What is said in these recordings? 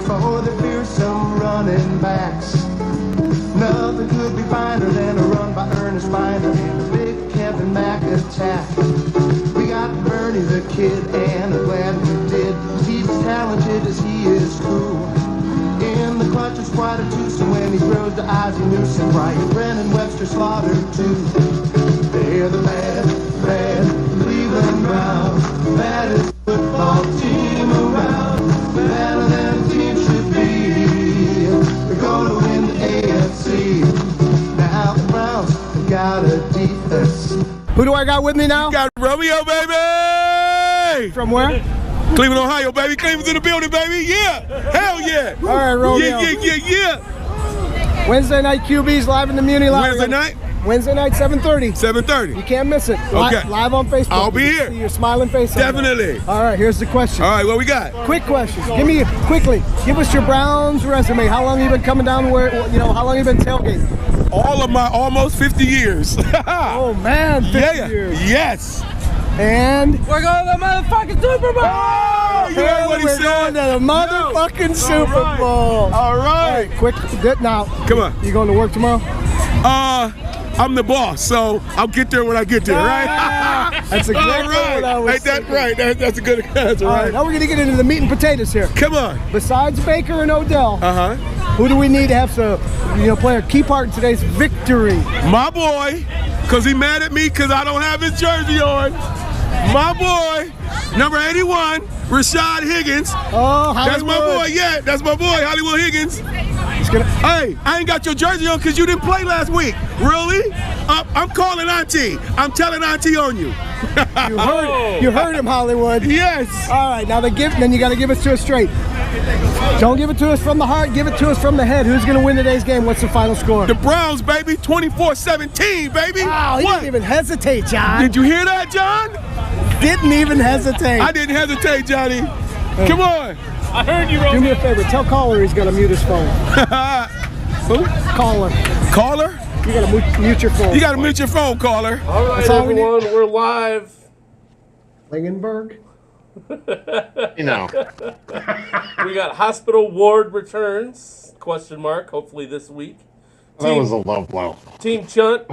for the fearsome running backs. Nothing could be finer than a run by Ernest Biner and a big Kevin Mack attack. We got Bernie the Kid, and I'm glad we did. He's as talented as he is cool. In the clutch is quite a twosome when he throws to Ozzie Newsome. Brian Brennan, Webster Slaughter too. They're the bad Cleveland Browns, baddest football team around. Better than a team should be. They're gonna win the AFC. Now the Browns have got a defense. Who do I got with me now? You got Romeo, baby! From where? Cleveland, Ohio, baby. Cleveland's in the building, baby. Yeah. Hell yeah. All right, Romeo. Yeah. Wednesday night QBs live in the Muni Live. Wednesday night? Wednesday night, 7:30. 7:30. You can't miss it. Okay. Live on Facebook. I'll be You here. see your smiling face. Definitely. All right, here's the question. All right, what we got? Quick questions. Give us your Browns resume. How long have you been coming down how long have you been tailgating? All of my almost 50 years. Oh, man, 50 years. Yes. And we're going to the motherfucking Super Bowl! Oh, you heard what he we're said? going to the motherfucking Super Bowl. All right. Quick, now. Come on. You going to work tomorrow? I'm the boss, so I'll get there when I get there, right? That's exactly what I was Ain't that thinking. right? That's a good answer, All right? right, now we're going to get into the meat and potatoes here. Come on. Besides Baker and Odell, Uh-huh. who do we need to have to, play a key part in today's victory? My boy, because he mad at me because I don't have his jersey on. My boy, number 81, Rashad Higgins. Oh, Hollywood. That's my boy, yeah. That's my boy, Hollywood Higgins. Hey, I ain't got your jersey on because you didn't play last week. Really? I'm calling Auntie. I'm telling Auntie on you. You heard him, Hollywood. Yes. All right, now then you got to give it to us straight. Don't give it to us from the heart. Give it to us from the head. Who's going to win today's game? What's the final score? The Browns, baby. 24-17, baby. Wow, he didn't even hesitate, John. Did you hear that, John? Didn't even hesitate. I didn't hesitate, Johnny. Come on. I heard you, Romeo. Do me a favor. Tell Caller he's got to mute his phone. Who? Caller. Caller? You got to mute your phone. You got to mute your phone, Caller. All right, all we everyone, we're live. Lingenberg? We got hospital ward returns, ? Hopefully this week. That was a low blow. Team Chunt.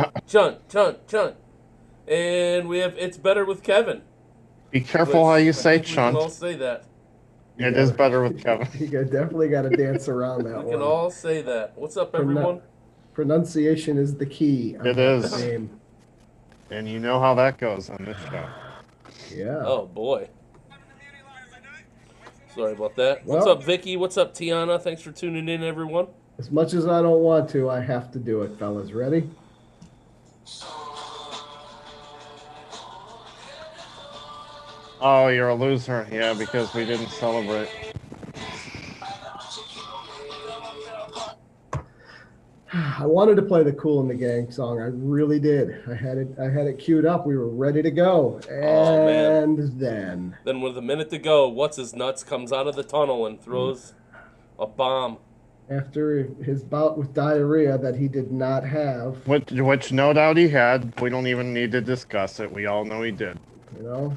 And we have It's Better with Kevin. Be careful how you say We can all Chunt. say that. It is better with Kevin. You definitely got to dance around that one. We can all say that. What's up, everyone? Pronunciation is the key. It is. Name. And you know how that goes on this show. Yeah. Oh, boy. Sorry about that. What's Well- up, Vicky? What's up, Tiana? Thanks for tuning in, everyone. As much as I don't want to, I have to do it, fellas. Ready? Oh, you're a loser. Yeah, because we didn't celebrate. I wanted to play the Kool and the Gang song. I really did. I had it queued up. We were ready to go. And then with a minute to go, What's His Nuts comes out of the tunnel and throws a bomb. after his bout with diarrhea that he did not have, Which no doubt he had. We don't even need to discuss it. We all know he did. you know.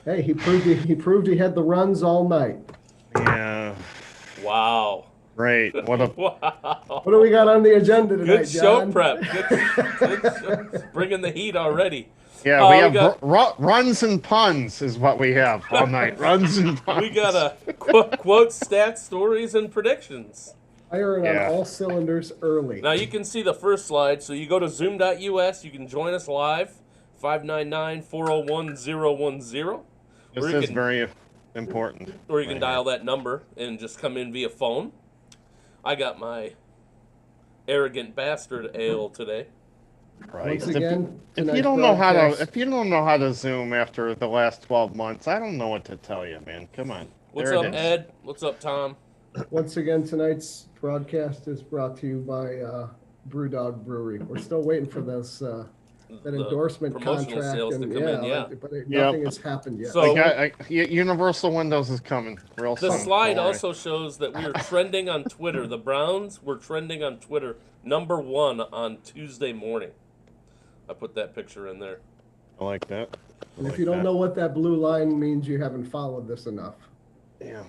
Hey, he proved he had the runs all night. Yeah. Wow. Great. What a Wow. What do we got on the agenda tonight, Good show John? prep. Good show. Bringing the heat already. yeah. We have got- runs and puns is what we have all night. Runs and puns. We got a quote, stats, stories, and predictions. Firing Yeah. on all cylinders early. Now you can see the first slide. So you go to zoom.us. You can join us live. 599-401-010. This Or you is can- very important. Or you can dial that number and just come in via phone. I got my arrogant bastard ale today. Right. Once again, If you tonight's don't know how to, broadcast- if you don't know how to Zoom after the last 12 months, I don't know what to tell you, man. Come on. What's There up, it is. Ed? What's up, Tom? Once again, tonight's broadcast is brought to you by Brewdog Brewery. We're still waiting for this that The endorsement promotional contract, sales to and come in, yeah. but Yep. nothing has happened yet. So- Universal Windows is coming real The soon. slide Don't worry. also shows that we are trending on Twitter. The Browns were trending on Twitter #1 on Tuesday morning. I put that picture in there. I like that. And if you don't know what that blue line means, you haven't followed this enough. Yeah.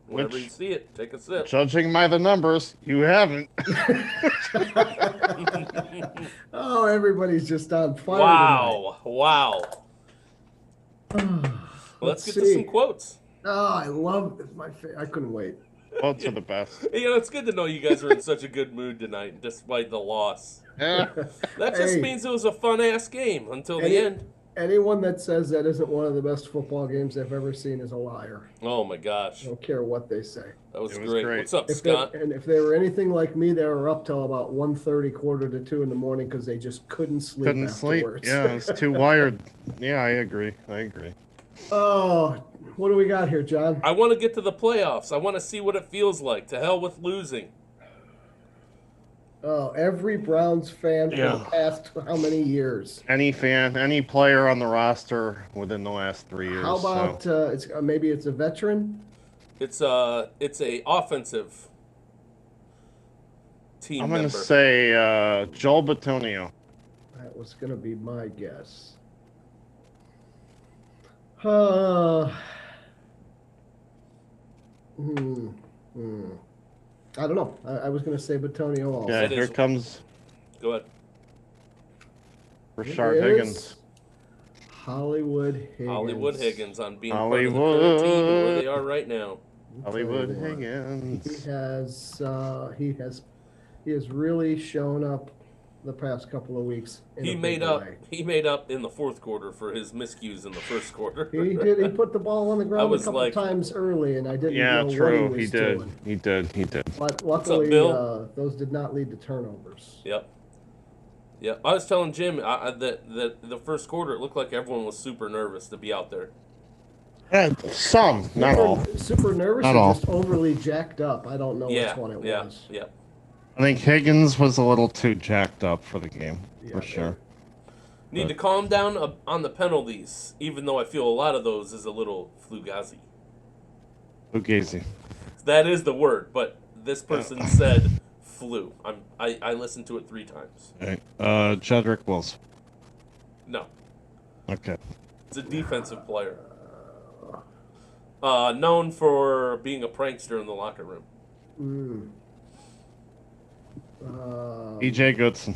Whenever you see it, take a sip. Judging by the numbers, you haven't. Oh, everybody's just on fire. Wow. Let's get to some quotes. Oh, I love it. I couldn't wait. Quotes are the best. It's good to know you guys are in such a good mood tonight, despite the loss. That just means it was a fun-ass game until the end. Anyone that says that isn't one of the best football games I've ever seen is a liar. Oh, my gosh. I don't care what they say. That was great. What's up, if Scott? If they were anything like me, they were up till about 1:30, 1:45 in the morning because they just couldn't sleep afterwards. Yeah, it's too wired. Yeah, I agree. Oh, what do we got here, John? I want to get to the playoffs. I want to see what it feels like. To hell with losing. Oh, every Browns fan for the past how many years? Any fan, any player on the roster within the last 3 years. How about maybe it's a veteran? It's a offensive team I'm member. going to say Joel Bitonio. That was going to be my guess. I don't know. I was going to say Bitonio also. Yeah, here comes. Go ahead. Rashard Higgins. Hollywood Higgins. Hollywood Higgins on being Hollywood. part of the current team where they are right now. Hollywood Higgins. He has really shown up the past couple of weeks. He made up in the fourth quarter for his miscues in the first quarter. He did. He put the ball on the ground a couple times early, and I didn't know what he was doing. He did. But luckily, those did not lead to turnovers. Yep. I was telling Jim that the first quarter, it looked like everyone was super nervous to be out there. Some, not all. Super nervous or just overly jacked up. I don't know which one it was. Yeah. I think Higgins was a little too jacked up for the game, for sure. Need to calm down on the penalties, even though I feel a lot of those is a little flugazi. Fugazi. That is the word, but this person said flu. I listened to it 3 times. Right. Jedrick Wills. No. Okay. It's a defensive player. Known for being a prankster in the locker room. E.J. Goodson.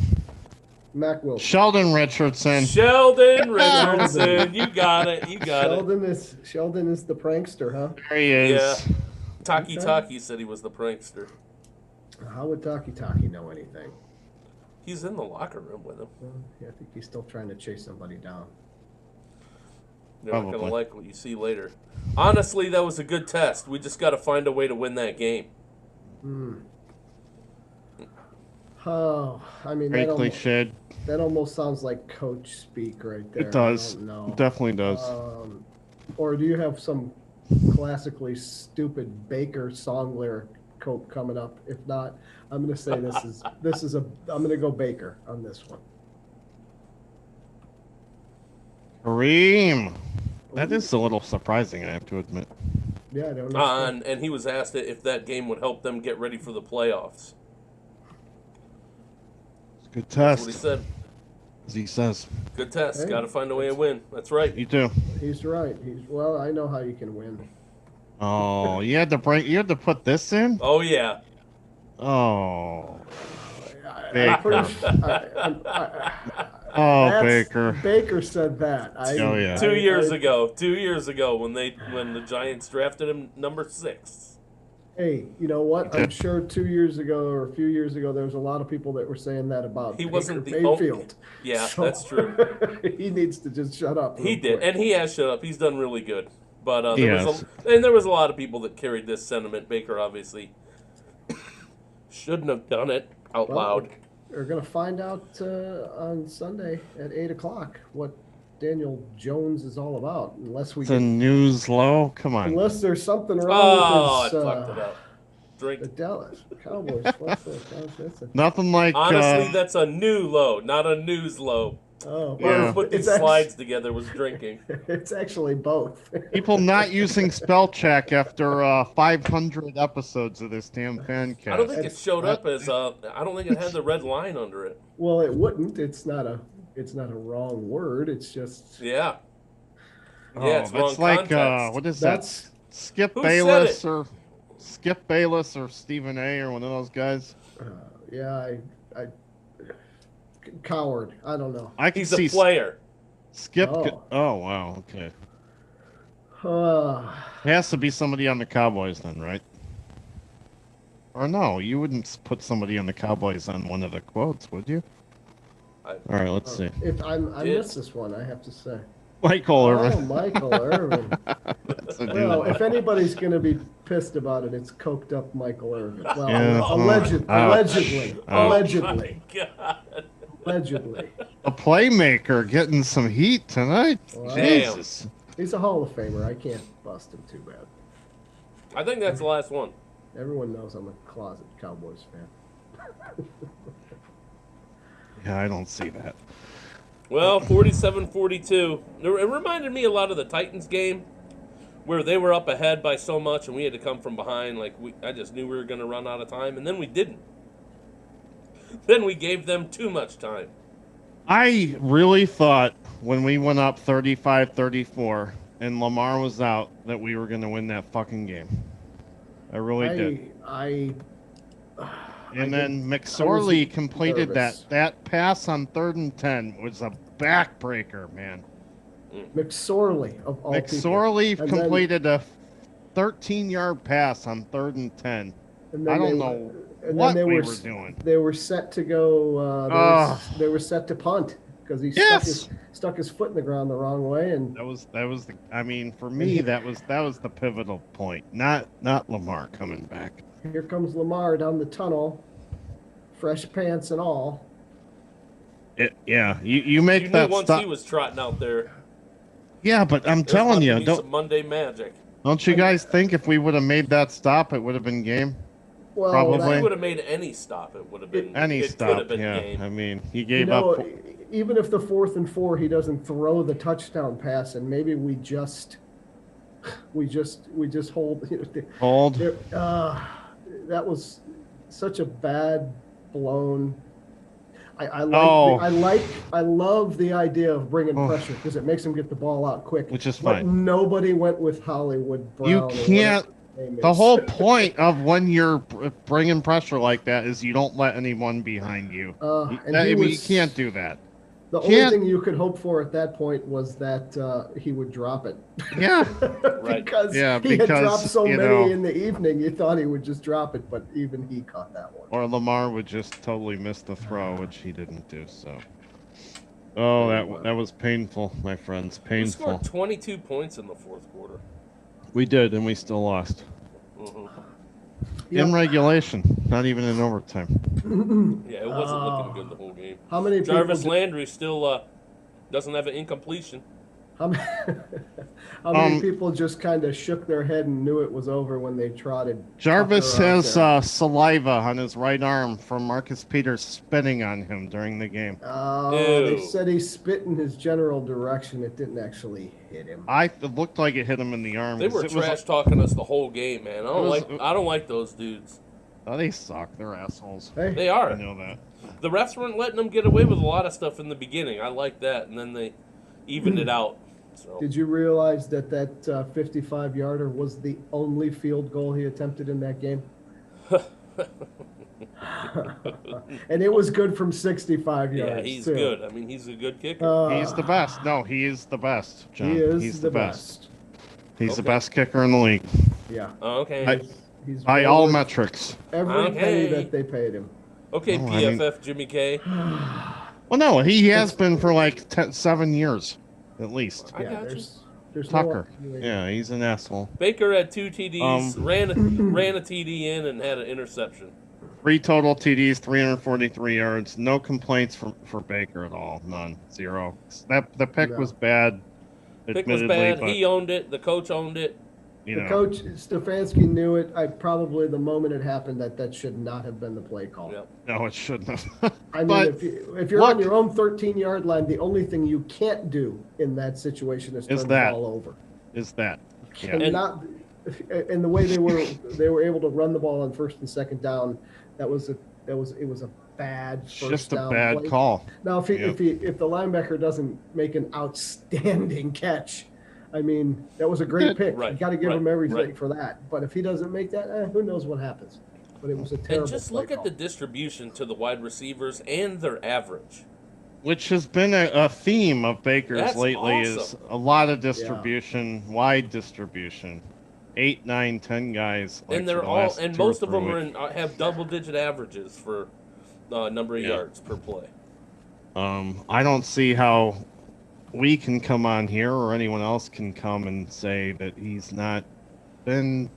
Mac Wilson. Sheldon Richardson. You got it. Sheldon is the prankster, huh? There he is. Yeah. Taki said he was the prankster. How would Taki know anything? He's in the locker room with him. I think he's still trying to chase somebody down. You're not going to like what you see later. Honestly, that was a good test. We just got to find a way to win that game. Oh, I mean, very cliched. That almost sounds like coach speak right there. It does. It definitely does. Or do you have some classically stupid Baker song lyric quote coming up? If not, I'm going to say I'm going to go Baker on this one. Kareem. That is a little surprising, I have to admit. Yeah, I don't know. And he was asked if that game would help them get ready for the playoffs. Good test. That's what he said. As he says. Good test. Got to find a way to win. That's right. You do. He's right. I know how you can win. Oh, you had to put this in? Oh yeah. Oh. Baker. Baker. Baker said that. 2 years ago. 2 years ago when the Giants drafted him number 6. Hey, you know what? I'm sure 2 years ago or a few years ago, there was a lot of people that were saying that about he Baker wasn't the Mayfield. Yeah, that's true. He needs to just shut up. He did, and he has shut up. He's done really good. But there was a lot of people that carried this sentiment. Baker obviously shouldn't have done it out loud. We're gonna find out on Sunday at 8:00 what Daniel Jones is all about. Unless we get news low. Come on. Unless there's something wrong with his, I fucked it up. Drink. The Dallas Cowboys. Nothing like. Honestly, that's a new low, not a news low. Oh, yeah. Put these slides together was drinking. It's actually both. People not using spell check after 500 episodes of this damn fancast. I don't think it showed up as I don't think it had the red line under it. Well, it wouldn't. It's not a wrong word. It's just yeah. Yeah, it's wrong like context. what is that? Skip Who Bayless said it? or Skip Bayless or Stephen A. or one of those guys? Yeah, I coward. I don't know. I can He's see a player. Skip. Oh. Oh, wow. Okay. Uh, It has to be somebody on the Cowboys then, right? Or no, you wouldn't put somebody on the Cowboys on one of the quotes, would you? All right, let's see. if I missed this one, I have to say. Michael Oh, Irvin. Michael Irvin. That's a dude. Well, if anybody's going to be pissed about it, it's coked up Michael Irvin. Well, Yeah. allegedly. My God. Allegedly. A playmaker getting some heat tonight. Wow. Jesus. He's a Hall of Famer. I can't bust him too bad. I think that's the last one. Everyone knows I'm a closet Cowboys fan. Yeah, I don't see that. Well, 47-42. It reminded me a lot of the Titans game, where they were up ahead by so much, and we had to come from behind. I just knew we were going to run out of time, and then we didn't. Then we gave them too much time. I really thought when we went up 35-34 and Lamar was out that we were going to win that fucking game. I really did. And then McSorley completed that pass on 3rd and 10 was a backbreaker, man. McSorley of all McSorley people. completed a 13-yard pass on 3rd and 10. I don't know what we were doing. They were set to go. They were set to punt because he stuck his foot in the ground the wrong way, and that was the. I mean, for me, that was the pivotal point. Not Lamar coming back. Here comes Lamar down the tunnel, fresh pants and all. You make you that knew once stop. he was trotting out there. Yeah, but I'm telling you, some Monday magic. Don't you guys think if we would have made that stop, it would have been game? Well, probably. If we would have made any stop, it would have been any it stop. Could have been Yeah, game. I mean, he gave up. Even if the 4th and 4, he doesn't throw the touchdown pass, and maybe we just hold. Hold. That was such a bad blown. I love the idea of bringing pressure because it makes him get the ball out quick, which is but fine. Nobody went with Hollywood Brown. You can't. The whole point of when you're bringing pressure like that is you don't let anyone behind you. You can't do that. The only thing you could hope for at that point was that he would drop it. Yeah. Right. because he had dropped so many in the evening, you thought he would just drop it, but even he caught that one. Or Lamar would just totally miss the throw, which he didn't do. So, that was painful, my friends. Painful. We scored 22 points in the 4th quarter. We did, and we still lost. Mm-hmm. In regulation, not even in overtime. Yeah, it wasn't looking good the whole game. How many Jarvis Landry still doesn't have an incompletion. How many people just kind of shook their head and knew it was over when they trotted? Jarvis has saliva on his right arm from Marcus Peters spitting on him during the game. They said he spit in his general direction. It didn't actually hit him. It looked like it hit him in the arm. They were trash talking us the whole game, man. I don't like those dudes. Oh, they suck. They're assholes. Hey. They are. I know that. The refs weren't letting them get away with a lot of stuff in the beginning. I like that, and then they evened it out. So. Did you realize that 55-yarder was the only field goal he attempted in that game? And it was good from 65 yards. Yeah, he's too. good. I mean, he's a good kicker. He's the best. No, he is the best, John. He's the best. He's the best kicker in the league. Yeah. Okay. He's by all metrics. Every penny that they paid him. Okay, PFF Jimmy K. Well, no, he has been for like 7 years. At least. Yeah, there's Tucker. Yeah, he's an asshole. Baker had 2 TDs, ran a TD in, and had an interception. 3 total TDs, 343 yards. No complaints for Baker at all. None. 0. The pick was bad. Pick was bad. He owned it. The coach owned it. Coach Stefanski knew it. Probably the moment it happened that should not have been the play call. Yep. No, it shouldn't have. I mean, if you're on your own 13-yard line, the only thing you can't do in that situation is turn the ball over. Cannot. And the way they were able to run the ball on 1st and 2nd down, it was a bad first down. Just a bad call. Now, if the linebacker doesn't make an outstanding catch, I mean, that was a great pick. Right, You got to give right, him everything right. for that. But if he doesn't make that, who knows what happens? But it was a terrible. And just look at the distribution to the wide receivers and their average. Which has been a theme of Baker's That's lately awesome. is a lot of distribution, wide distribution. 8, 9, 10 guys. Like, And they're for the all, last and 2 or most of 3 them are weeks. have double-digit averages for number of yards per play. I don't see how we can come on here or anyone else can come and say that he's not been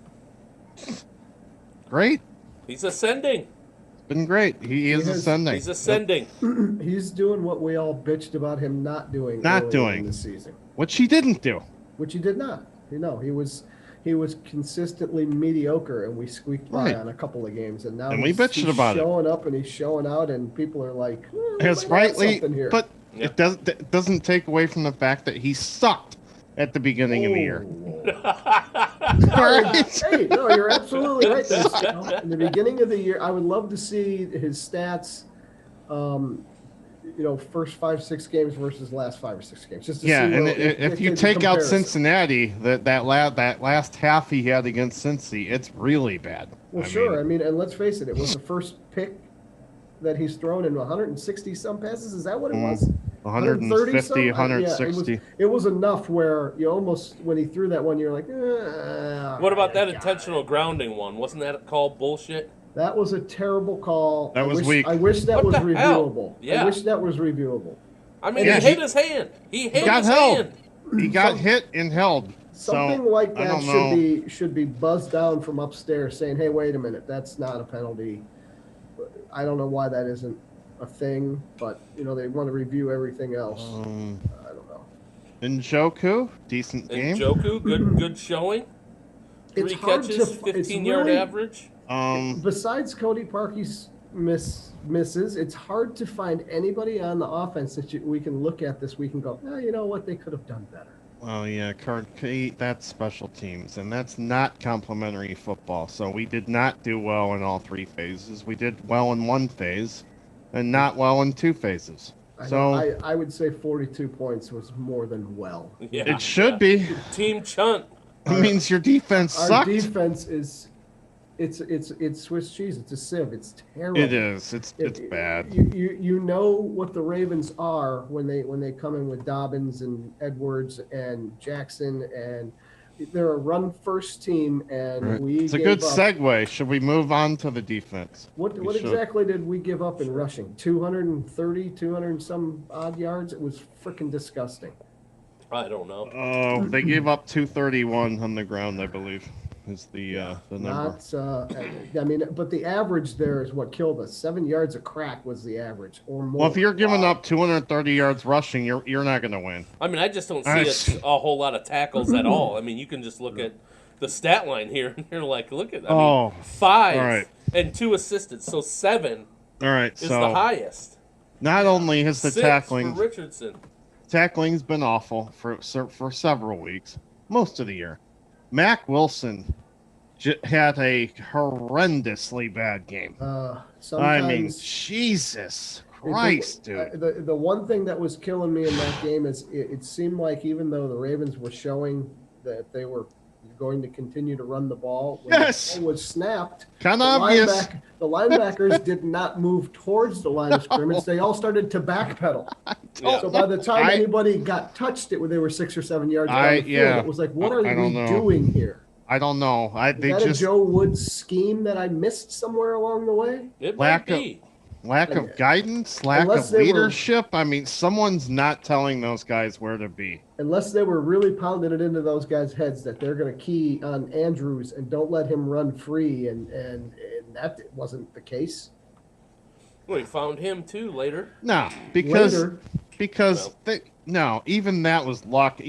great. He's ascending. Been great. He is ascending. He's ascending. He's doing what we all bitched about him not doing. Not earlier doing. in the season, Which he didn't do. which he did not. You know, he was consistently mediocre, and we squeaked by Right. on a couple of games, and now And we he's bitched about it. showing up and he's showing out, and people are like, we As might have rightly, something here. but Yeah. it doesn't take away from the fact that he sucked at the beginning of the year. Right? Hey, no, you're absolutely right. In the beginning of the year, I would love to see his stats, first 5-6 games versus last 5 or 6 games. Just to Yeah, see and where- if you the take out comparison. Cincinnati, that last half he had against Cincy, it's really bad. Well, sure. I mean, and let's face it, it was the first pick that he's thrown in 160 some passes. Is that what it was? 150, some? Yeah, 160. it was enough where you almost, when he threw that one, you're like, What about that intentional grounding one? Wasn't that called bullshit? that was a terrible call. That was weak. I wish that What was the hell? reviewable. Yeah. I wish that was reviewable. I mean, Yeah, he hit his hand. He hit got his held. hand. He got hit and held. Something so, like I that don't know. should be buzzed down from upstairs, saying, "Hey, wait a minute, that's not a penalty." I don't know why that isn't a thing, but they want to review everything else. I don't know. Njoku, decent game. Njoku, good showing. It's 3 hard catches, to- it's 15-yard really- average. Besides Cody Parkey's misses, it's hard to find anybody on the offense that we can look at this week and go, "Oh, you know what? They could have done better." Well, yeah, that's special teams, and that's not complimentary football. So we did not do well in all 3 phases. We did well in 1 phase, and not well in 2 phases. So I would say 42 points was more than well. Yeah. it should be. Team Chunt. It means your defense Our sucked. defense is it's Swiss cheese. It's a sieve. It's terrible. It is. It's bad. You know what the Ravens are when they come in with Dobbins and Edwards and Jackson, and they're a run first team, and It's a gave good up, segue. Should we move on to the defense? What should. exactly did we give up in rushing? 230, 200 some odd yards. It was freaking disgusting. I don't know. Oh, they gave up 231 on the ground, I believe, is the number. But the average there is what killed us. 7 yards a crack was the average, or more. Well, if you're giving up 230 yards rushing, you're not going to win. I mean, I just don't see a whole lot of tackles at all. I mean, you can just look at the stat line here, and you're like, look at, 5 all right. and 2 assisted, so 7 All right, is so the highest. not only has the 6 tackling's for Richardson. been awful for several weeks, most of the year. Mac Wilson had a horrendously bad game. I mean, Jesus Christ, dude. The one thing that was killing me in that game is it seemed like even though the Ravens were showing that they were going to continue to run the ball, when Yes. the ball was snapped, Kind of obvious. the linebackers did not move towards the line of scrimmage. They all started to backpedal. Yeah. So by the time anybody got touched, they were 6 or 7 yards down the field. yeah. It was like, what are I we don't know. doing here? I don't know. Is that a Joe Woods scheme that I missed somewhere along the way? It Lack might of- be. lack of guidance, lack Unless of they were- leadership. I mean, someone's not telling those guys where to be. Unless they were really pounding it into those guys' heads that they're going to key on Andrews and don't let him run free, and that wasn't the case. Well, he found him too later. No, because Later. even that was luck.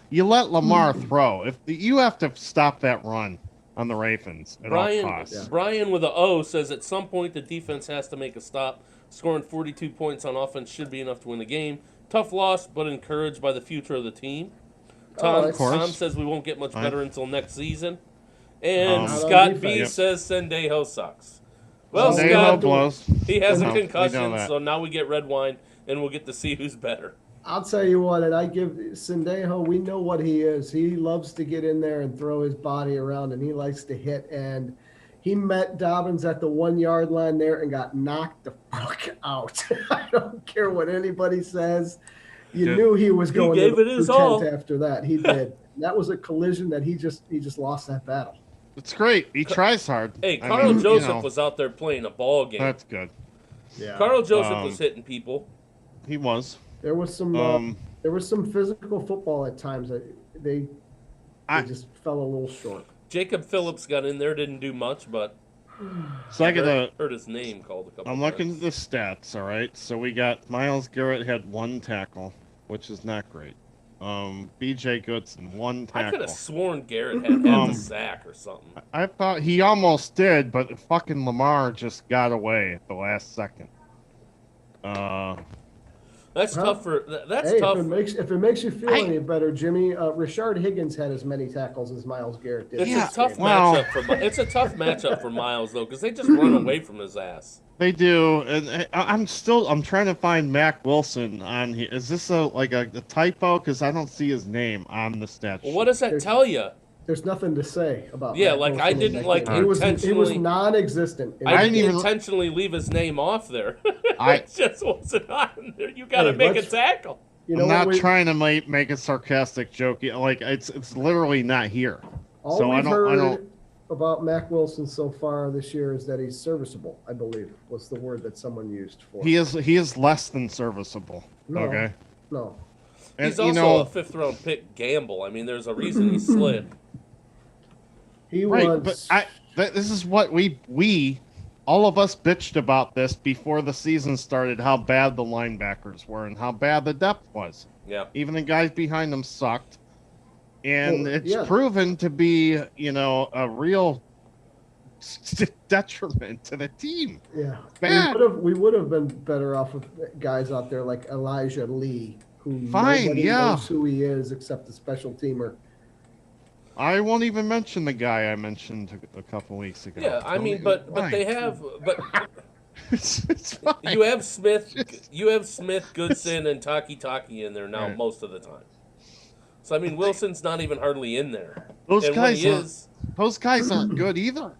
You let Lamar throw. If you have to stop that run on the Ravens at all costs. Brian with an O says at some point the defense has to make a stop. Scoring 42 points on offense should be enough to win the game. Tough loss, but encouraged by the future of the team. Tom says we won't get much better until next season. And Scott B says Sendejo sucks. Well, Sendejo Scott, blows. he has a We know concussion, that. so now we get red wine, and we'll get to see who's better. I'll tell you what, and I give Sendejo, we know what he is. He loves to get in there and throw his body around, and he likes to hit. And he met Dobbins at the 1 yard line there and got knocked the fuck out. I don't care what anybody says. You knew he was going to the tent after that. He did. That was a collision that he just lost that battle. It's great. He tries hard. Hey, Carl Joseph was out there playing a ball game. That's good. Yeah. Carl Joseph was hitting people. He was. There was some physical football at times. They just fell a little short. Jacob Phillips got in there, didn't do much, but so I heard his name called a couple I'm times. looking at the stats, all right? So we got Myles Garrett had 1 tackle, which is not great. B.J. Goodson, 1 tackle. I could have sworn Garrett had half a sack or something. I thought he almost did, but fucking Lamar just got away at the last second. That's tough for. That's hey, tough. If it makes you feel any better, Jimmy, Rashard Higgins had as many tackles as Myles Garrett did. It's a tough matchup it's a tough matchup for Myles though, because they just run away from his ass. They do, and I'm trying to find Mac Wilson on here. Is this a typo? Because I don't see his name on the stat sheet. Well, what does that tell you? There's nothing to say about. Yeah, Mac like Wilson I didn't like he was intentionally. non-existent. I didn't even intentionally leave his name off there. It just wasn't on there. You got to make a tackle. I'm not trying to make a sarcastic joke. Like it's literally not here. All we've heard about Mac Wilson so far this year is that he's serviceable. I believe was the word that someone used for. He is less than serviceable. No, okay. No. He's also a 5th round pick gamble. I mean, there's a reason he slid. This is what we all of us bitched about this before the season started, how bad the linebackers were and how bad the depth was. Yeah. Even the guys behind them sucked. And it's proven to be, a real detriment to the team. Yeah. Bad. We would have been better off with guys out there like Elijah Lee, who nobody knows who he is except the special teamer. I won't even mention the guy I mentioned a couple weeks ago. Yeah, I mean, but they have, but it's fine. You have Smith, Goodson, and Taki in there now most of the time. So I mean, Wilson's not even hardly in there. Those guys aren't good either.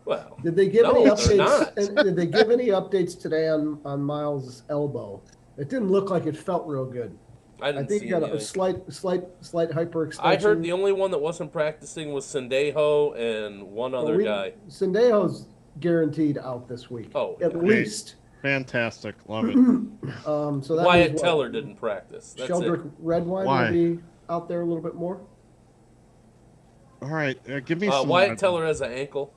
Well, did they give any updates? Did they give any updates today on Miles' elbow? It didn't look like it felt real good. I think he got a slight hyperextension. I heard the only one that wasn't practicing was Sendejo and one other guy. Sendejo's guaranteed out this week. Oh, at least. Fantastic, love it. So that Wyatt Teller didn't practice. That's Sheldrick Redwine will be out there a little bit more. All right, give me some. Wyatt Teller has an ankle.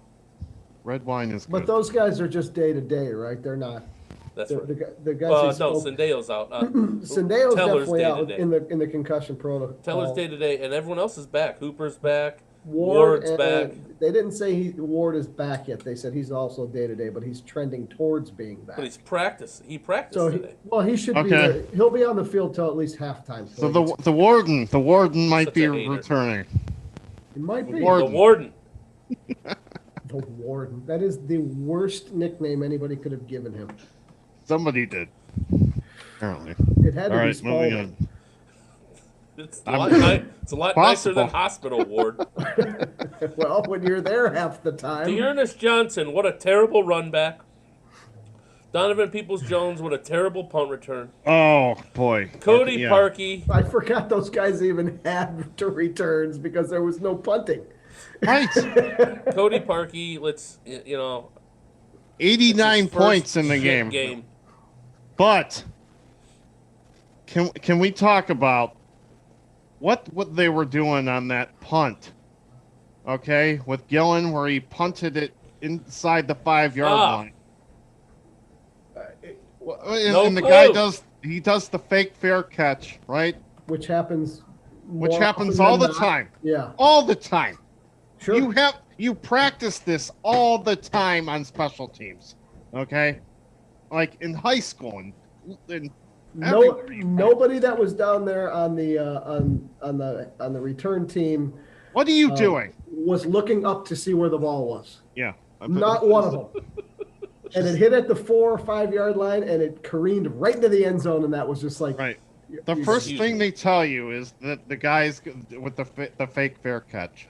Red wine is good. But those guys are just day to day, right? They're not. That's right. The guys. No, Sendejo's out. Sendejo's definitely out in the concussion protocol. Teller's day to day, and everyone else is back. Hooper's back. Ward's back. They didn't say Ward is back yet. They said he's also day to day, but he's trending towards being back. But he's practiced. He practiced today. He should be. He'll be on the field till at least halftime. So the warden might be returning. It might be the warden. The warden. That is the worst nickname anybody could have given him. Somebody did. Apparently. It had to be Spalding. It's a lot nicer than hospital ward. Well, when you're there half the time. Dearness Johnson, what a terrible run back. Donovan Peoples-Jones, what a terrible punt return. Oh, boy. Cody Parkey. I forgot those guys even had returns because there was no punting. Right. Cody Parkey, 89 points in the game. But can we talk about what they were doing on that punt? Okay, with Gillen, where he punted it inside the 5-yard line. And the guy does the fake fair catch, right? Which happens all the time. Yeah. All the time. Sure. You practice this all the time on special teams. Okay? Like in high school and nobody that was down there on the return team. What are you doing? Was looking up to see where the ball was. Yeah. Not one of them. And it hit at the 4 or 5 yard line and it careened right into the end zone, and that was just like The first thing they tell you is that the guys with the fake fair catch.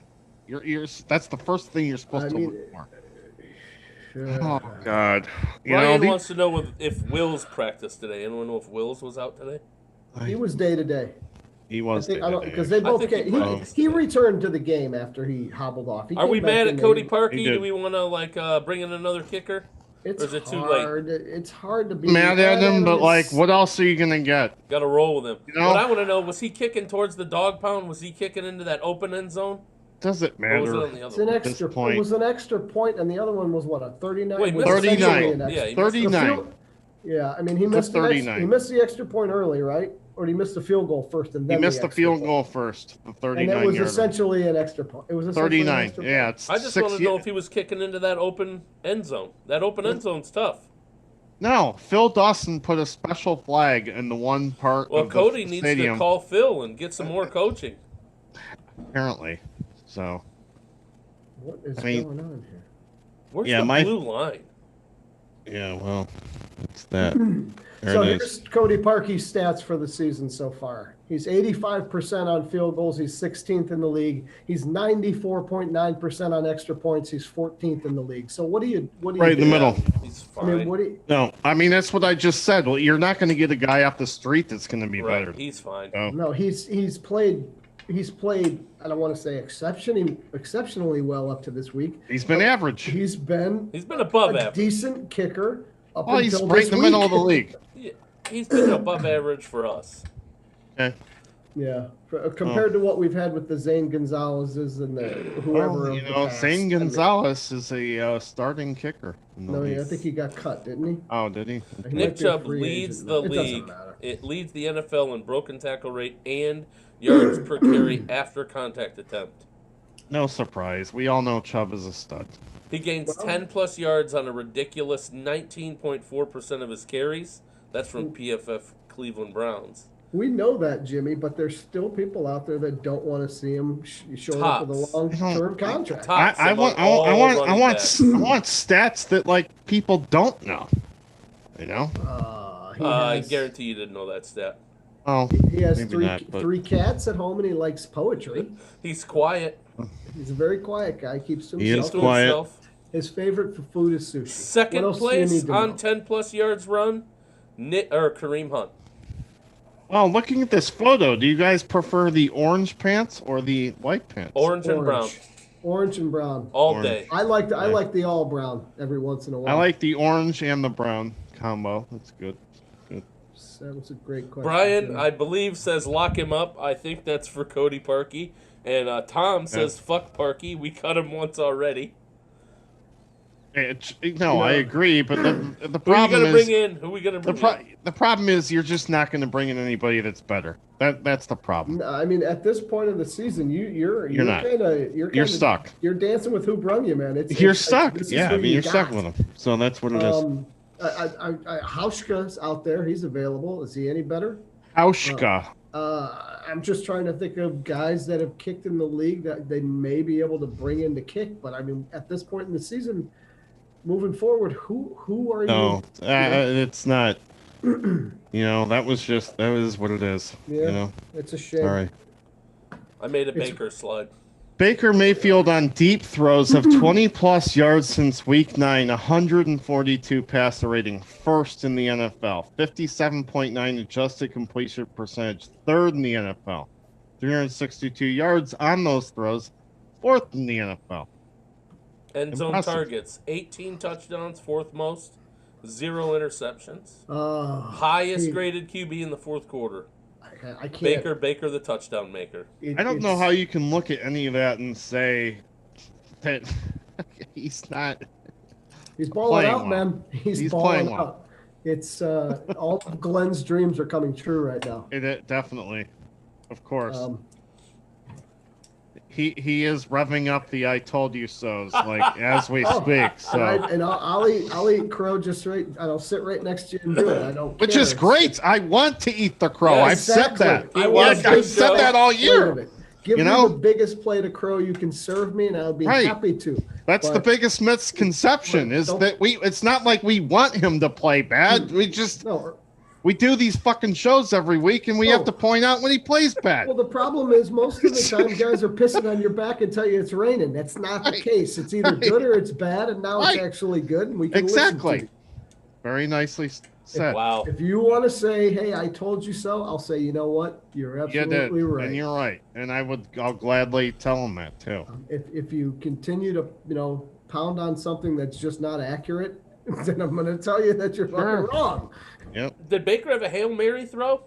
That's the first thing you're supposed to look for. Oh God! Ryan wants to know if Wills practiced today. Anyone know if Wills was out today? He was day to day. He was because they both came. He returned to the game after he hobbled off. Are we mad at Cody Parkey? Do we want to bring in another kicker? It's or is it too hard. late? It's hard to be mad at him, but what else are you gonna get? Got to roll with him. What I want to know, was he kicking towards the dog pound? Was he kicking into that open end zone? Does it matter? It's an extra point. It was an extra point, and the other one was what, a 39? Wait, 39. Yeah, 39. Yeah, I mean he missed 39. He missed the extra point early, right? Or did he miss the field goal first and then he missed the field goal first? The 39. And it was essentially an extra point. It was 39. Yeah, it's I just want to know if he was kicking into that open end zone. That open end zone's tough. No, Phil Dawson put a special flag in the one part. Well, of Cody the needs stadium. to call Phil and get some more coaching. Apparently, so. What is going on here? Where's the blue line? Yeah, well, it's that. So here's Cody Parkey's stats for the season so far. He's 85% on field goals. He's 16th in the league. He's 94.9% on extra points. He's 14th in the league. So what do you right in the middle? He's fine. No, I mean that's what I just said. Well, you're not going to get a guy off the street that's going to be better. He's fine. Oh. No, he's played. I don't want to say exceptionally well up to this week. He's been average. He's been above average. Decent kicker. He's right in the middle of the league. Yeah, he's been above average for us. Okay. Yeah, compared to what we've had with the Zane Gonzalez's and the whoever. Zane Gonzalez is a starting kicker. No, I think he got cut, didn't he? Oh, did he? Nick Chubb leads the league. It leads the NFL in broken tackle rate and yards per carry after contact attempt. No surprise. We all know Chubb is a stud. He gains 10-plus yards on a ridiculous 19.4% of his carries. That's from PFF Cleveland Browns. We know that, Jimmy, but there's still people out there that don't want to see him show up with a long-term contract. I want stats that people don't know. I guarantee you didn't know that stat. Oh, he has three cats at home, and he likes poetry. He's quiet. He's a very quiet guy. Keeps to himself. He is quiet. His favorite food is sushi. Second place on 10-plus yards run, Kareem Hunt. Well, looking at this photo, do you guys prefer the orange pants or the white pants? Orange and brown. Orange and brown. All day. I like the all brown every once in a while. I like the orange and the brown combo. That's good. That was a great question. Brian, I believe, says lock him up. I think that's for Cody Parkey. And Tom says fuck Parkey. We cut him once already. I agree, but the problem Who are we gonna bring in? The problem is you're just not going to bring in anybody that's better. That's the problem. I mean, at this point of the season, you're stuck. You're dancing with who brung you, man. You're stuck. You're stuck with him. So that's what it is. Hauschka's out there. He's available. Is he any better? Hauschka. I'm just trying to think of guys that have kicked in the league that they may be able to bring in to kick. But I mean, at this point in the season, moving forward, who are you? No, it's not. That was what it is. Yeah, it's a shame. All right. I made a Baker slide. Baker Mayfield on deep throws of 20-plus yards since Week 9, 142 passer rating, first in the NFL, 57.9 adjusted completion percentage, third in the NFL, 362 yards on those throws, fourth in the NFL. End zone targets, 18 touchdowns, fourth most, 0 interceptions. Highest graded QB in the fourth quarter. I can't. Baker, the touchdown maker. I don't know how you can look at any of that and say that he's not. He's balling out, well. man. He's balling out. It's all of Glenn's dreams are coming true right now. It definitely, of course. He is revving up the "I told you so"s as we speak. So I'll eat crow just right. I'll sit right next to you and do it. I don't. Which care. is great. I want to eat the crow. Yeah, I've said that. I've said that all year. Give me the biggest plate of crow you can serve me, and I'll be happy to. That's the biggest misconception is that it's not like we want him to play bad. We We do these fucking shows every week, and we have to point out when he plays bad. Well, the problem is most of the time guys are pissing on your back and tell you it's raining. That's not the case. It's either good or it's bad, and now it's actually good, and we can listen to it. Very nicely said. Wow. If you want to say, hey, I told you so, I'll say, you know what? You're absolutely right. And you're right. And I'll gladly tell him that, too. If you continue to, pound on something that's just not accurate, then I'm going to tell you that you're fucking wrong. Yep. Did Baker have a Hail Mary throw?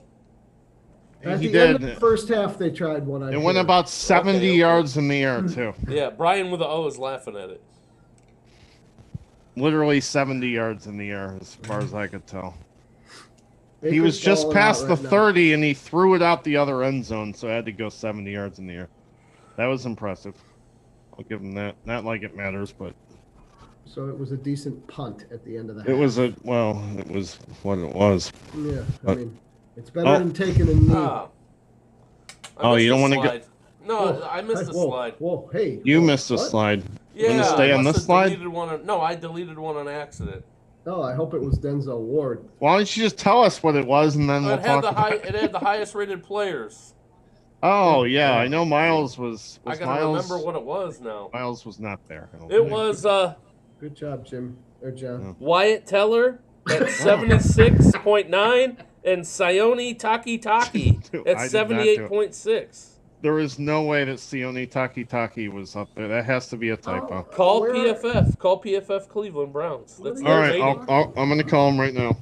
At the end of the first half, they tried one. It went about 70 yards in the air, too. Yeah, Brian with the O is laughing at it. Literally 70 yards in the air, as far as I could tell. Baker's He was just past the now. 30, and he threw it out the other end zone, so I had to go 70 yards in the air. That was impressive. I'll give him that. Not like it matters, but... So it was a decent punt at the end of the half. It was it was what it was. Yeah, I mean, it's better than taking a knee. You don't want to get... No, I missed the slide. Whoa, hey. You missed a slide. Yeah, you want to stay on this slide? I deleted one on accident. Oh, I hope it was Denzel Ward. Why don't you just tell us what it was, and then we'll talk about it. It had the highest rated players. Oh, yeah, I know Miles was I gotta remember what it was now. Miles was not there. It was... Good job, Jim. Or John. Wyatt Teller at 76.9 and Sione Taki at 78.6. There is no way that Sione Taki was up there. That has to be a typo. Call PFF. Call PFF Cleveland Browns. That's all right, I'm going to call him right now.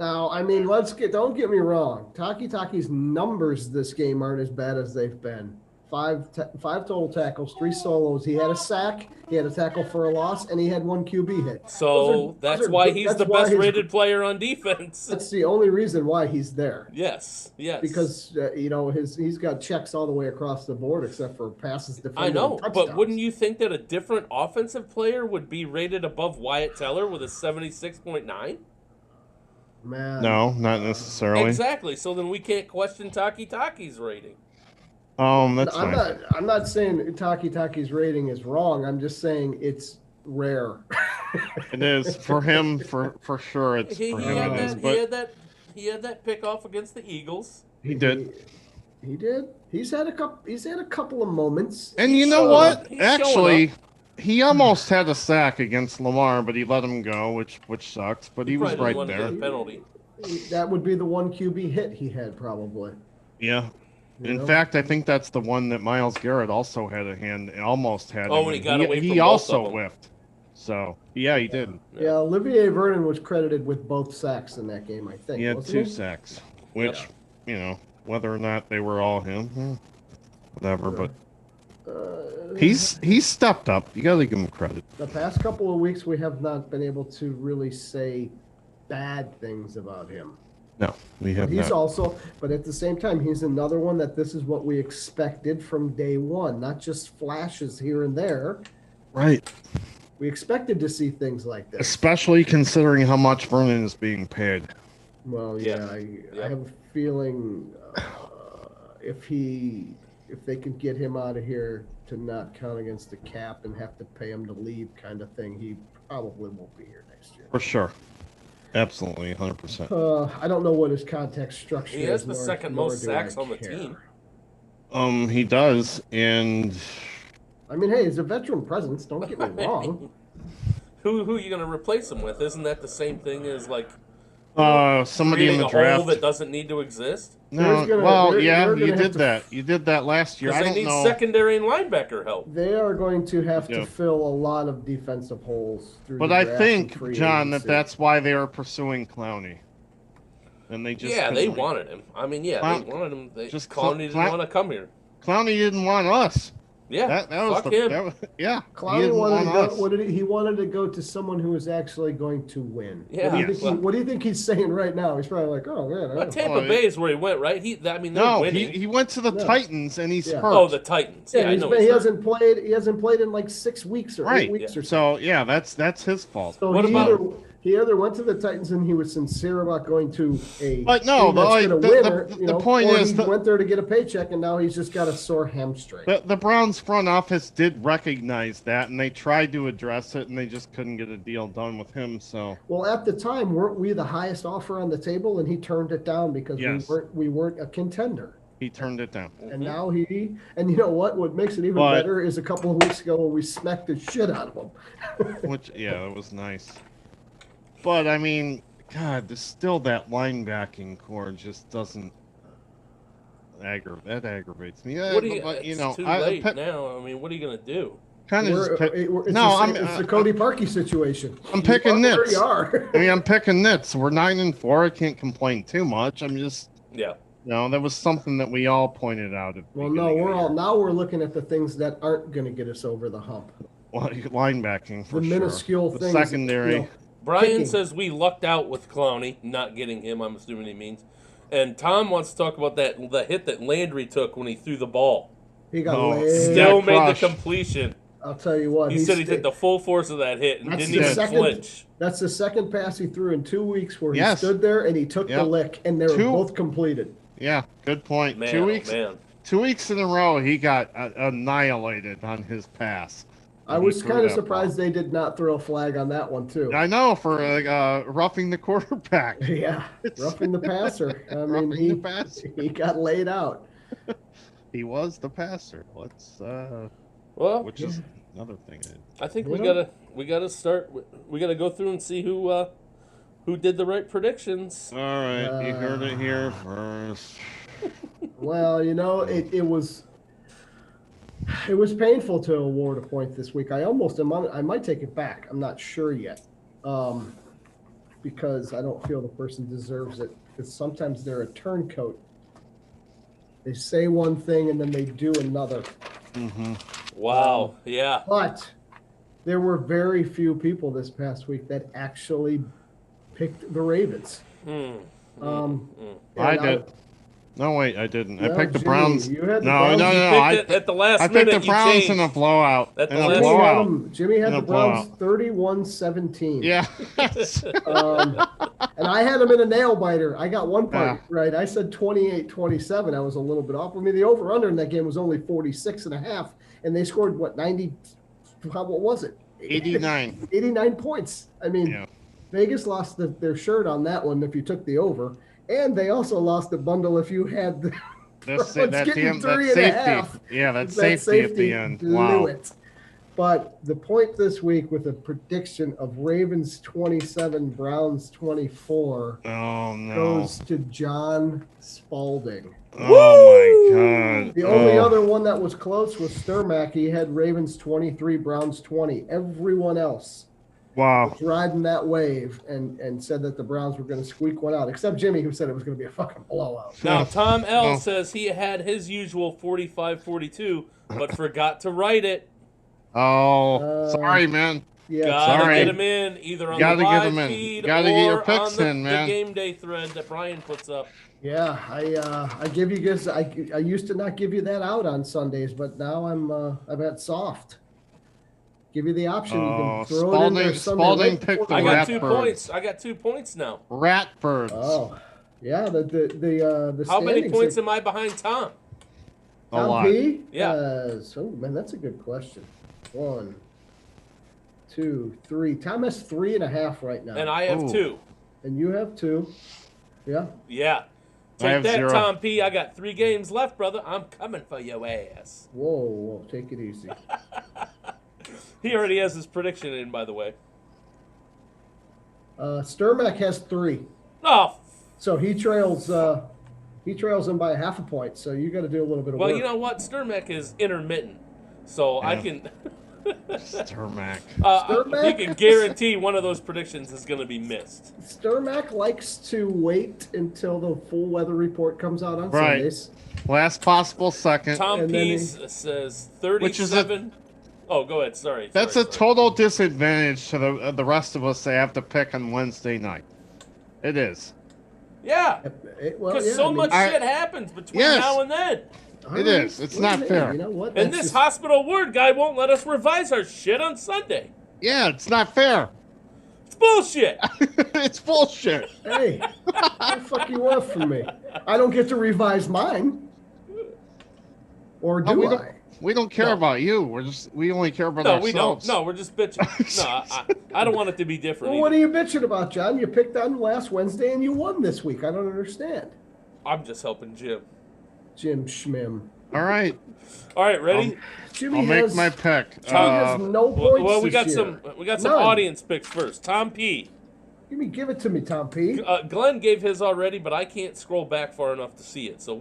Now, I mean, don't get me wrong. Taki's numbers this game aren't as bad as they've been. Five total tackles, 3 solos. He had a sack, he had a tackle for a loss, and he had 1 QB hit. So that's why he's the best rated player on defense. That's the only reason why he's there. Yes. Because he's got checks all the way across the board except for passes defended. I know, and but wouldn't you think that a different offensive player would be rated above Wyatt Teller with a 76.9? Man. No, not necessarily. Exactly. So then we can't question Taki's rating. That's fine. I'm not saying Taki's rating is wrong. I'm just saying it's rare. It is for him, for sure. It's for him. He had that pick off against the Eagles. He did. He did. He's had a couple of moments. And you know what? Actually, he almost had a sack against Lamar, but he let him go, which sucks. But he was right there. Penalty. That would be the 1 QB hit he had, probably. Yeah. In fact, I think that's the one that Myles Garrett also had a hand, almost had. Oh, when he got away from he both also of them. whiffed. So, yeah, he did. Yeah, Olivier Vernon was credited with both sacks in that game, I think. He had 2 sacks, which, whether or not they were all him, whatever, but he's stepped up. You got to give him credit. The past couple of weeks, we have not been able to really say bad things about him. No, we have not. But at the same time, he's another one that this is what we expected from day one, not just flashes here and there. Right. We expected to see things like this. Especially considering how much Vernon is being paid. Well, yeah, I have a feeling if they can get him out of here to not count against the cap and have to pay him to leave kind of thing, he probably won't be here next year. For sure. Absolutely, 100%. I don't know what his contact structure is. He has the second most sacks on the team. He does, and... I mean, hey, he's a veteran presence. Don't get me wrong. Who are you going to replace him with? Isn't that the same thing as, somebody in the draft. A hole that doesn't need to exist? No, you did that. You did that last year. I don't know. They need secondary and linebacker help. They are going to have to fill a lot of defensive holes through But I think, John, that's why they are pursuing Clowney. And they just they wanted him. I mean, they wanted him. Clowney didn't want to come here. Clowney didn't want us. Yeah, fuck him. Clowney he wanted to go to someone who was actually going to win. Yeah. What do you think he's saying right now? He's probably like, oh man. But Tampa Bay is where he went, right? He went to the Titans and he's hurt. Oh, the Titans. Yeah, I know he hasn't played. He hasn't played in like 6 weeks or 8 weeks or so. So that's his fault. So He either went to the Titans and he was sincere about going to a but no, team that's like, going to win, or, the point or is he that went there to get a paycheck and now he's just got a sore hamstring. the Browns front office did recognize that, and they tried to address it, and they just couldn't get a deal done with him. So, well, at the time, weren't we the highest offer on the table, and he turned it down because Yes. we weren't a contender. he turned it down. And now and you know what makes it even better is a couple of weeks ago when we smacked the shit out of him. Which, yeah, it was nice. But, I mean, God, there's still that linebacking core just doesn't that aggravates me. What do you, but, you it's know, too late now. I mean, what are you going to do? Kind of it's the Cody Parkey situation. I'm picking nits. I mean, I'm picking nits. We're 9-4. I can't complain too much. I'm just, yeah. That was something that we all pointed out. Well, no, we're looking at the things that aren't going to get us over the hump. Well, linebacking for the sure. minuscule The things. secondary. Brian says we lucked out with Clowney, not getting him. I'm assuming he means. And Tom wants to talk about the hit that Landry took when he threw the ball. He got still made the completion. I'll tell you what. He said he did the full force of that hit and didn't even flinch. That's the second pass he threw in 2 weeks where he stood there and he took the lick, and they were both completed. Yeah, good point. Man, 2 weeks. Man. 2 weeks in a row, he got annihilated on his pass. I was kind of surprised they did not throw a flag on that one, too. I know, for roughing the quarterback. Yeah, roughing the passer. I mean, he got laid out. He was the passer. Let's which is another thing. I think we gotta start. We gotta go through and see who did the right predictions. All right, you heard it here first. Well, it was painful to award a point this week. I might take it back. I'm not sure yet, because I don't feel the person deserves it. Because sometimes they're a turncoat. They say one thing and then they do another. Mm-hmm. Wow. Yeah. But there were very few people this past week that actually picked the Ravens. I did. No, wait, I didn't. No, I picked the Jimmy, Browns. You had the No. At the last minute, I picked the Browns in a blowout. At the last blowout. Jimmy had the Browns 31-17. Yeah. And I had them in a nail biter. I got one part right. I said 28-27. I was a little bit off. I mean, the over-under in that game was only 46.5, and they scored, 90? What was it? 89. 89 points. I mean, Vegas lost their shirt on that one if you took the over. And they also lost a bundle if you had the that safety. Yeah, that safety at the end. Wow. It. But the point this week with a prediction of Ravens 27, Browns 24 goes to John Spalding. Oh, my God. The only other one that was close was Sturmack. He had Ravens 23, Browns 20. Everyone else was riding that wave and said that the Browns were going to squeak one out, except Jimmy, who said it was going to be a fucking blowout. Now, Tom L. says he had his usual 45-42, but forgot to write it. Sorry, man. Yeah, gotta get him in either on the live feed or get your picks on man. The game day thread that Brian puts up. Yeah, I give you guys. I used to not give you that out on Sundays, but now I'm at soft. Give you the option. You can throw it in there Sunday. Spalding picked the I got Ratbirds. 2 points. I got 2 points now. Ratbirds. Oh, yeah. The How many points am I behind Tom? A lot. P? Yeah. Man, that's a good question. 1, 2, 3. Tom has 3.5 right now. And I have 2. And you have 2. Yeah. Yeah. Take that, 0. Tom P. I got 3 games left, brother. I'm coming for your ass. Whoa. Take it easy. He already has his prediction in, by the way. Sturmack has 3. Oh. So he trails him by 0.5 point. So you got to do a little bit of work. Well, you know what? Sturmack is intermittent. So I can... Sturmack. Sturmack? You can guarantee one of those predictions is going to be missed. Sturmack likes to wait until the full weather report comes out on Sundays. Last possible second. Tom P says 37... Oh, go ahead. Sorry. That's a total disadvantage to the rest of us that have to pick on Wednesday night. It is. Yeah. Because much shit happens between now and then. It is. It's not fair. You know what? And this hospital word guy won't let us revise our shit on Sunday. Yeah, it's not fair. It's bullshit. It's bullshit. Hey, what the fuck you want from me? I don't get to revise mine. Or do I? We don't care about you. We only care about ourselves. We don't. No, we're just bitching. No, I don't want it to be different. Well, what are you bitching about, John? You picked on last Wednesday and you won this week. I don't understand. I'm just helping Jim. Jim Schmim. All right, ready? Jimmy I'll make my pick. Tom has no points. Well, we this got year. some None. audience picks first. Tom P. Give it to me, Tom P. Glenn gave his already, but I can't scroll back far enough to see it. So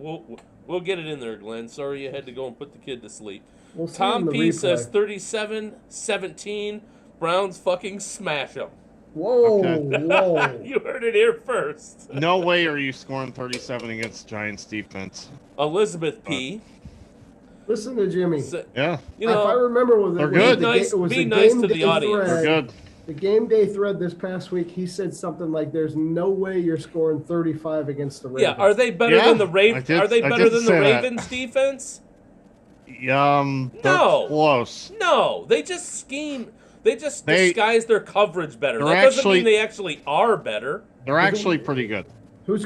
we'll get it in there, Glenn. Sorry you had to go and put the kid to sleep. We'll see Tom in the P replay. says 37-17. Browns fucking smash them. Whoa, Okay. whoa. You heard it here first. No way are you scoring 37 against Giants defense. Elizabeth P. Listen to Jimmy. Yeah, If I remember, They're good. Be nice to the audience. they're good. The game day thread this past week, he said something like, "There's no way you're scoring 35 against the Ravens." Yeah, are they better than the Ravens? I Are they did better than the say that. Ravens defense? They're No. close. No, they just scheme. They just disguise their coverage better. That doesn't mean they actually are better. They're actually pretty good. Who's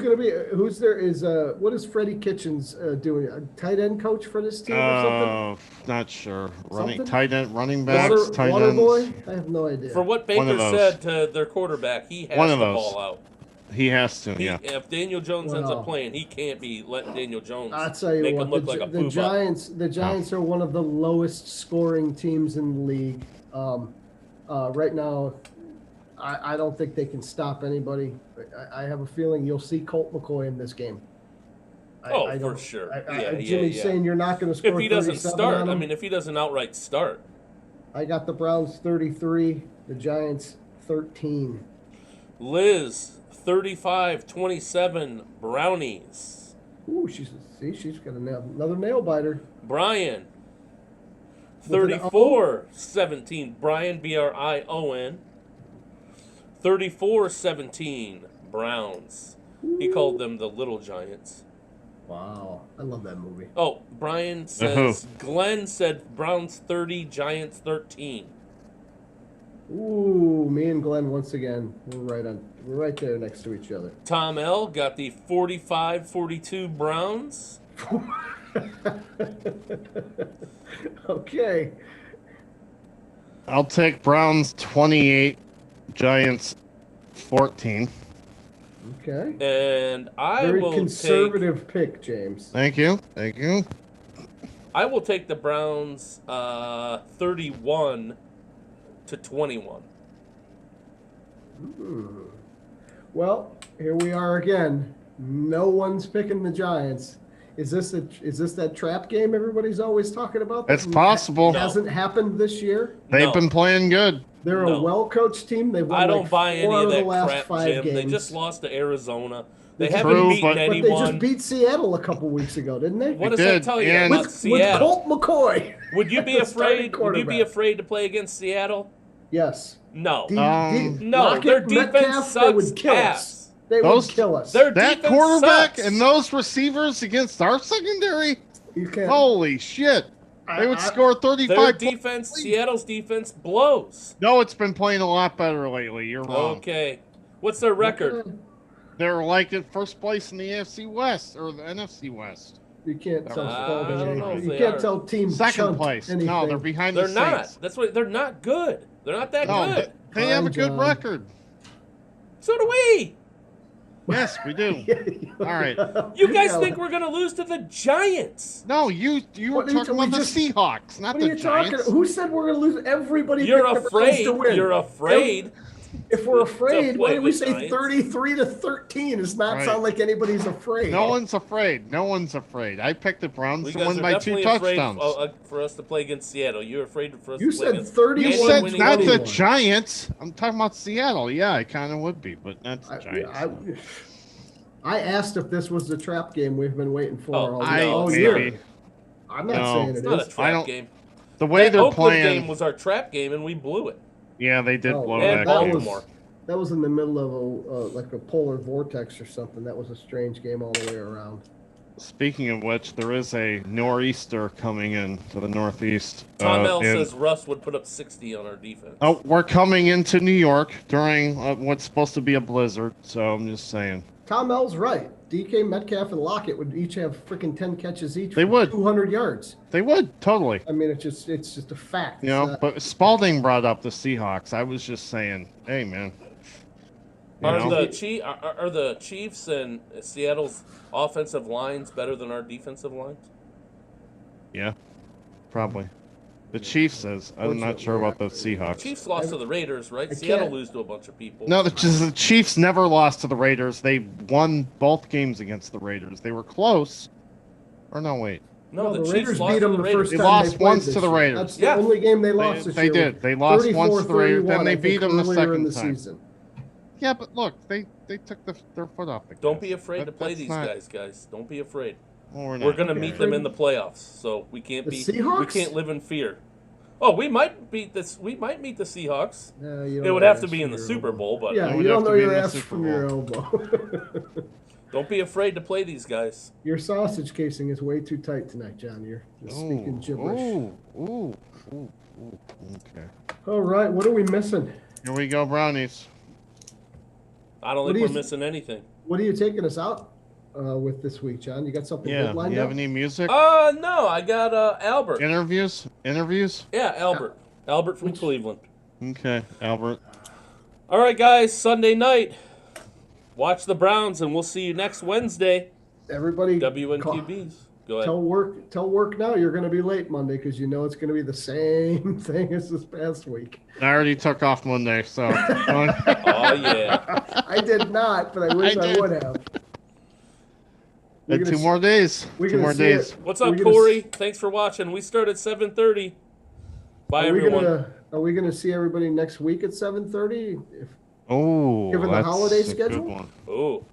there? Is what is Freddie Kitchens doing? A tight end coach for this team or something? Not sure. Something? Tight end, running backs, tight Water ends. boy? I have no idea. For what One Baker of those. said to their quarterback, he has One the of those. ball out. He has to. Yeah. If Daniel Jones ends Well, up playing, he can't be letting Daniel Jones I'll tell you make what, him look like a the Giants are one of the lowest scoring teams in the league. Right now, I don't think they can stop anybody. I have a feeling you'll see Colt McCoy in this game. I for sure. Jimmy's saying you're not going to score If he doesn't 37 start, on him. I mean, if he doesn't outright start. I got the Browns 33, the Giants 13. Liz, 35-27, Brownies. Ooh, she's got another nail biter. Brian, With an O? 34-17, Brian, Brion. 34-17, Browns. He called them the Little Giants. Wow, I love that movie. Oh, Brian says, Glenn said Browns 30, Giants 13. Ooh, me and Glenn once again. We're right there next to each other. Tom L. got the 45-42 Browns. Okay. I'll take Browns 28, Giants 14. Okay. And I Very will conservative pick, James. Thank you. I will take the Browns 31-21. Well, here we are again. No one's picking the Giants. Is this that trap game everybody's always talking about? It's possible. It hasn't happened this year. They've No. been playing good. They're a well-coached team. They've won I don't like buy any 4 out of the that last crap, 5 Jim. games. They just lost to Arizona. They It's haven't true, beaten but But anyone. they just beat Seattle a couple weeks ago, didn't they? What does They that did, tell you and- about With Seattle? Colt McCoy. Would you be the starting afraid? Would you be quarterback. afraid to play against Seattle? Yes. No. Um, No, Lockett, their defense Metcalf, they would sucks kill ass. us. They Those- would kill us. Their That defense quarterback sucks. and those receivers against our secondary? You can't. Holy shit. They would score 35 Their points. defense, Seattle's defense blows. No, it's been playing a lot better lately. You're wrong. Okay. What's their record? They're like at first place in the AFC West or the NFC West. You can't tell I Spalding don't know if anything. You they can't are. tell Team Second Chunt place. anything. No, they're behind They're the not. Saints. That's what they're not good. They're not that No, good. they have a good John. record. So do we. Yes, we do. All right. You guys Yeah. think we're gonna lose to the Giants? No, you were What are you talking ta- about we the just- Seahawks, not What are the you talking? Giants. Who said we're going to lose? Everybody You're picked the Browns afraid. to win. You're afraid. If we're afraid, why play do we the say Giants. 33-13? Does not Right. sound like anybody's afraid. No one's afraid. No one's afraid. I picked the Browns You to guys win are by 2 definitely afraid touchdowns. for us to play against Seattle. You're afraid for us You to play said against 31. You anyone said winning not the anyone. Giants. I'm talking about Seattle. Yeah, I kind of would be, but not the Giants. I asked if this was the trap game we've been waiting for Oh, all no, year. maybe. I'm not No. saying It's it not a is. I trap don't- game. The way That they're Oakland playing. game was our trap game, and we blew it. Yeah, they did Oh, blow and that that game. Baltimore. That was in the middle of like a polar vortex or something. That was a strange game all the way around. Speaking of which, there is a nor'easter coming in to the northeast. Tom L says Russ would put up 60 on our defense. Oh, we're coming into New York during what's supposed to be a blizzard, so I'm just saying. Tom L's right. DK, Metcalf, and Lockett would each have freaking 10 catches each. They would. 200 yards. They would, totally. I mean, it's just a fact. You know, but Spalding brought up the Seahawks. I was just saying, hey, man. Are the Chiefs and Seattle's offensive lines better than our defensive lines? Yeah, probably. The Chiefs is. I'm not sure about the Seahawks. Chiefs lost to the Raiders, right? Seattle lose to a bunch of people. No, the Chiefs never lost to the Raiders. They won both games against the Raiders. They were close. Or no, wait. No, the Raiders Chiefs lost beat them to the the first Raiders. time. They lost once to the Raiders. That's the only game they lost this They year. did. They lost once to the Raiders. Then they beat them the second time. Season. Yeah, but look, they took their foot off the gas. Don't be afraid to play these guys. Don't be afraid. Well, we're going to meet them in the playoffs, so we can't live in fear. Oh, we might meet the Seahawks. It would have to be in the Super Bowl, but yeah, you don't know your ass from your elbow. Don't be afraid to play these guys. Your sausage casing is way too tight tonight, John. You're speaking gibberish. Ooh. Okay. All right, what are we missing? Here we go, Brownies. I don't think we're missing anything. What are you taking us out with this week, John? You got something good lined up? You have any music? No, I got Albert. Interviews? Yeah, Albert. Albert from Cleveland. Okay, Albert. All right, guys, Sunday night. Watch the Browns, and we'll see you next Wednesday. Everybody, WNQBs. Go ahead. Tell work now you're going to be late Monday because you know it's going to be the same thing as this past week. I already took off Monday, so. Oh, yeah. I did not, but I wish I would have. Two more days. What's up, Corey? Thanks for watching. We start at 7:30. Bye, everyone. Are we going to see everybody next week at 7:30? Given the that's holiday a schedule? good one. Oh.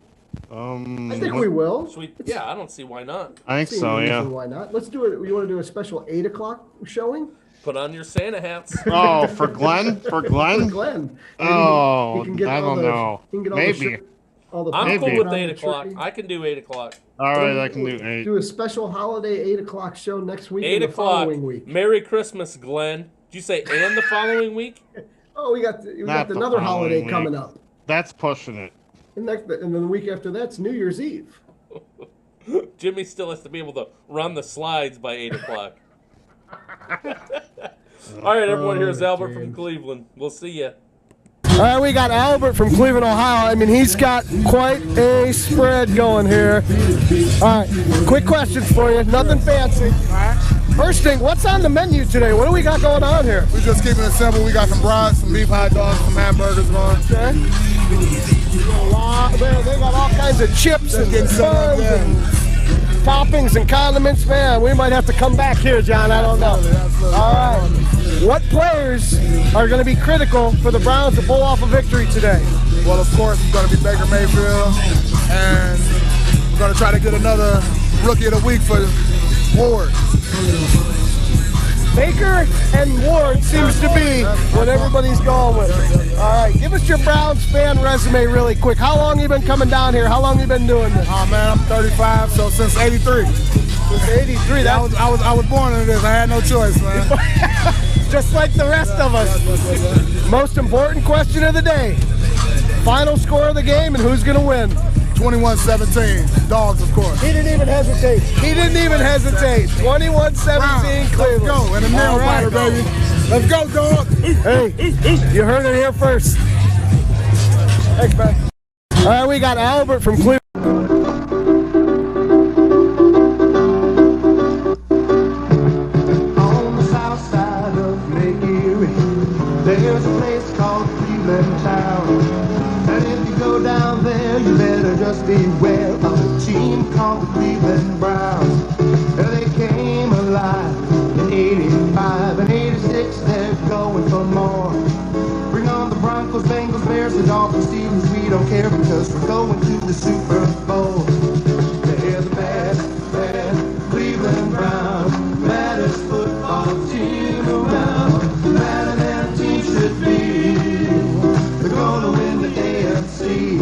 I think we will. Yeah, I don't see why not. I think so, yeah. Why not? Let's do it. You want to do a special 8 o'clock showing? Put on your Santa hats. Oh, for Glenn? For Glenn? For Glenn. Oh, I don't know. Maybe. I'm cool with 8 o'clock. I can do 8 o'clock. All right, I can do 8. Do a special holiday 8 o'clock show next week. 8 o'clock. The following week. Merry Christmas, Glenn. Did you say and the following week? Oh, we got another holiday coming up. That's pushing it. And then the week after that's New Year's Eve. Jimmy still has to be able to run the slides by 8 o'clock. All right, everyone. Here's Albert from Cleveland. We'll see you. All right, we got Albert from Cleveland, Ohio. I mean, he's got quite a spread going here. All right, quick questions for you. Nothing fancy. All right. First thing, what's on the menu today? What do we got going on here? We're just keeping it simple. We got some brats, some beef hot dogs, some hamburgers going. Okay. They got all kinds of chips and buns and toppings and condiments. Man, we might have to come back here, John. I don't know. All right. What players are going to be critical for the Browns to pull off a victory today? Well, of course, it's going to be Baker Mayfield, and we're going to try to get another Rookie of the Week for Ward. Baker and Ward seems to be what everybody's going with. All right, give us your Browns fan resume really quick. How long you been coming down here? How long you been doing this? Oh man, I'm 35, so since '83. Since '83, I was born into this. I had no choice, man. Just like the rest of us. Most important question of the day: final score of the game and who's gonna win? 21-17. Dogs, of course. He didn't even hesitate. 21-17, Cleveland. Let's go. And a nail biter, baby. Let's go, dog. Hey, you heard it here first. Thanks, man. All right, we got Albert from Cleveland. On the south side of Lake Erie, there's a place called Cleveland Town. And if you go down there, you better just beware of a team called the Cleveland Browns. They came alive in '85 and '86, they're going for more. Bring on the Broncos, Bengals, Bears, the Dolphins, Steelers, we don't care because we're going to the Super Bowl. They're the best Cleveland Browns, baddest football team around, better than a team should be. They're gonna win the AFC.